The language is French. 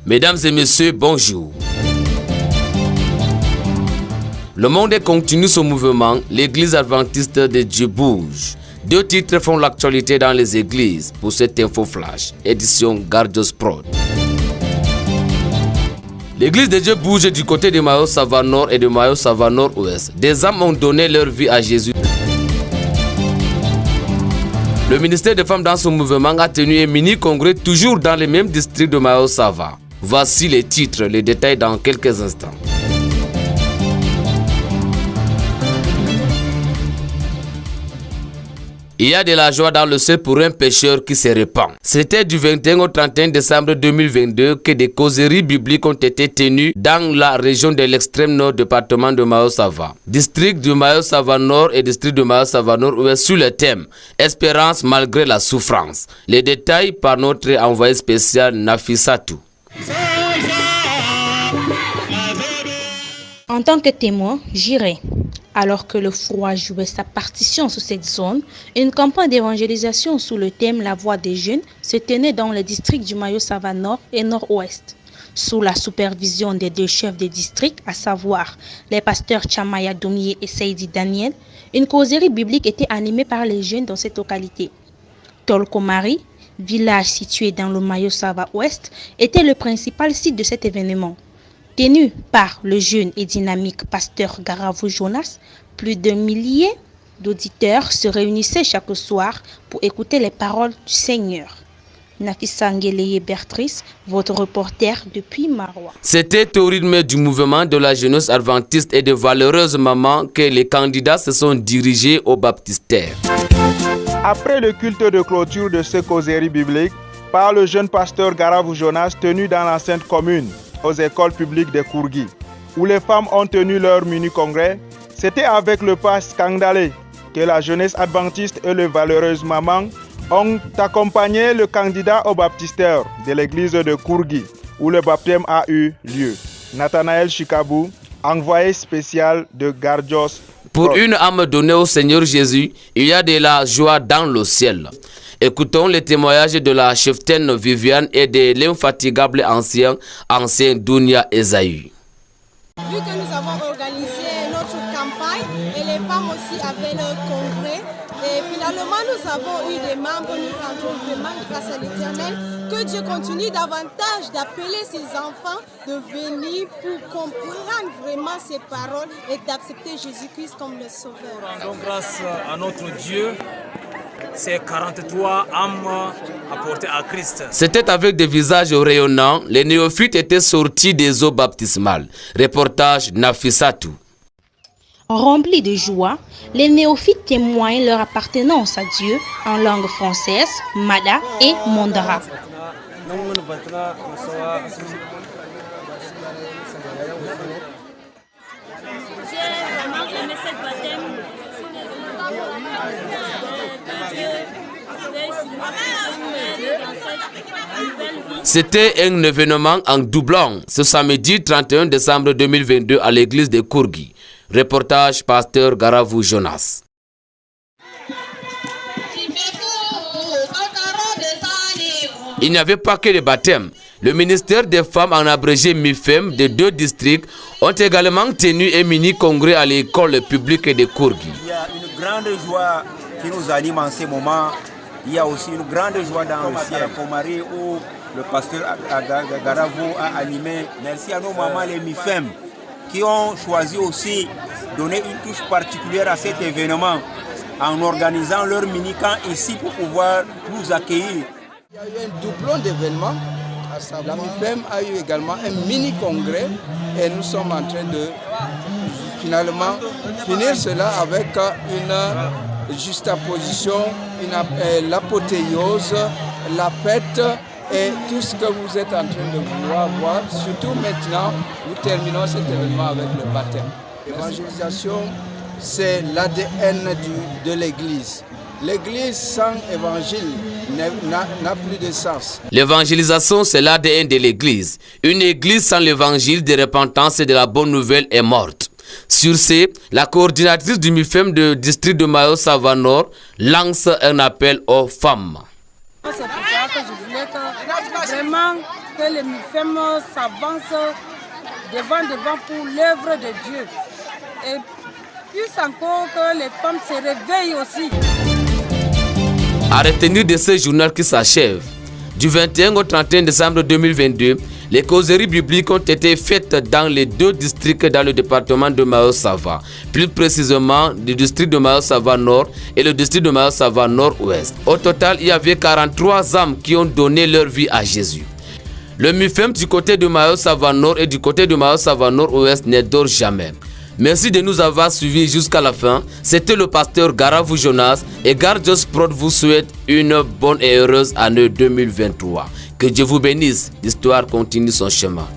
Mesdames et messieurs, bonjour. Le monde continue son mouvement, l'église adventiste de Dieu bouge. 2 titres font l'actualité dans les églises pour cette info flash, édition Gardios Prod. L'église de Dieu bouge du côté de Mayo-Sava Nord et de Mayo-Sava Nord-Ouest. Des âmes ont donné leur vie à Jésus. Le ministère des Femmes dans son mouvement a tenu un mini-congrès toujours dans le même district de Mayo-Sava. Voici les titres, les détails dans quelques instants. Il y a de la joie dans le ciel pour un pécheur qui se répand. C'était du 21 au 31 décembre 2022 que des causeries bibliques ont été tenues dans la région de l'extrême nord département de Mayo-Sava. District de Mayo-Sava Nord et district de Mayo-Sava Nord-Ouest sur le thème « Espérance malgré la souffrance ». Les détails par notre envoyé spécial Nafissatou. En tant que témoin, j'irai. Alors que le froid jouait sa partition sur cette zone, une campagne d'évangélisation sous le thème « La voix des jeunes » se tenait dans le district du Mayo-Sava Nord et Nord-Ouest. Sous la supervision des 2 chefs de district, à savoir les pasteurs Chamaya Doumié et Seidi Daniel, une causerie biblique était animée par les jeunes dans cette localité. Tolkomari, village situé dans le Mayo-Sava Ouest, était le principal site de cet événement. Tenu par le jeune et dynamique pasteur Garavou Jonas, plus d'1 millier d'auditeurs se réunissaient chaque soir pour écouter les paroles du Seigneur. Nafissa Ngeleye Bertrice, votre reporter depuis Maroua. C'était au rythme du mouvement de la jeunesse adventiste et de valeureuses mamans que les candidats se sont dirigés au baptistère. Après le culte de clôture de ce causerie biblique, par le jeune pasteur Garavou Jonas tenu dans l'enceinte commune aux écoles publiques de Kourgui, où les femmes ont tenu leur mini-congrès, c'était avec le passe Kangdale que la jeunesse adventiste et les valeureuses mamans ont accompagné le candidat au baptistère de l'église de Kourgui, où le baptême a eu lieu. Nathanaël Chikabou, envoyé spécial de Gardios. Pour une âme donnée au Seigneur Jésus, il y a de la joie dans le ciel. Écoutons les témoignages de la cheftaine Viviane et de l'infatigable ancien Dounia Esaü. Vu que nous avons organisé notre campagne et les femmes aussi avaient leur congrès, et finalement nous avons eu des membres, nous rendons vraiment grâce à l'Éternel, que Dieu continue davantage d'appeler ses enfants de venir pour comprendre vraiment ses paroles et d'accepter Jésus-Christ comme le Sauveur. Nous rendons grâce à notre Dieu. C'est 43 âmes apportées à Christ. C'était avec des visages rayonnants, les néophytes étaient sortis des eaux baptismales. Reportage Nafissatou. Remplis de joie, les néophytes témoignent leur appartenance à Dieu en langue française, Mada et Mondara. C'était un événement en doublant ce samedi 31 décembre 2022 à l'église de Kourgui. Reportage pasteur Garavou Jonas. Il n'y avait pas que le baptême. Le ministère des Femmes en abrégé MIFEM de 2 districts ont également tenu un mini-congrès à l'école publique de Kourgui. Il y a une grande joie qui nous anime en ce moment. Il y a aussi une grande joie dans le ciel. Pomari où le pasteur Garavou a animé. Merci à nos mamans les MIFEM qui ont choisi aussi de donner une touche particulière à cet événement en organisant leur mini-camp ici pour pouvoir nous accueillir. Il y a eu un doublon d'événements. La MIFEM a eu également un mini-congrès et nous sommes en train de finalement finir cela avec une juxtaposition, l'apothéose, la fête et tout ce que vous êtes en train de vouloir voir. Surtout maintenant, nous terminons cet événement avec le baptême. L'évangélisation, c'est l'ADN de l'Église. L'Église sans évangile n'a plus de sens. L'évangélisation, c'est l'ADN de l'Église. Une Église sans l'évangile de repentance et de la bonne nouvelle est morte. Sur ce, la coordinatrice du MIFEM du district de Mayo-Sava Nord lance un appel aux femmes. C'est pour ça que je voulais que vraiment que les MIFEM s'avancent devant pour l'œuvre de Dieu. Et plus encore que les femmes se réveillent aussi. À retenir de ce journal qui s'achève, du 21 au 31 décembre 2022, les causeries bibliques ont été faites dans les 2 districts dans le département de Mayo-Sava, plus précisément le district de Mayo-Sava Nord et le district de Mayo-Sava Nord-Ouest. Au total, il y avait 43 âmes qui ont donné leur vie à Jésus. Le MIFEM du côté de Mayo-Sava Nord et du côté de Mayo-Sava Nord-Ouest ne dort jamais. Merci de nous avoir suivis jusqu'à la fin. C'était le pasteur Garavou Jonas et Gardios Prod vous souhaite une bonne et heureuse année 2023. Que Dieu vous bénisse. L'histoire continue son chemin.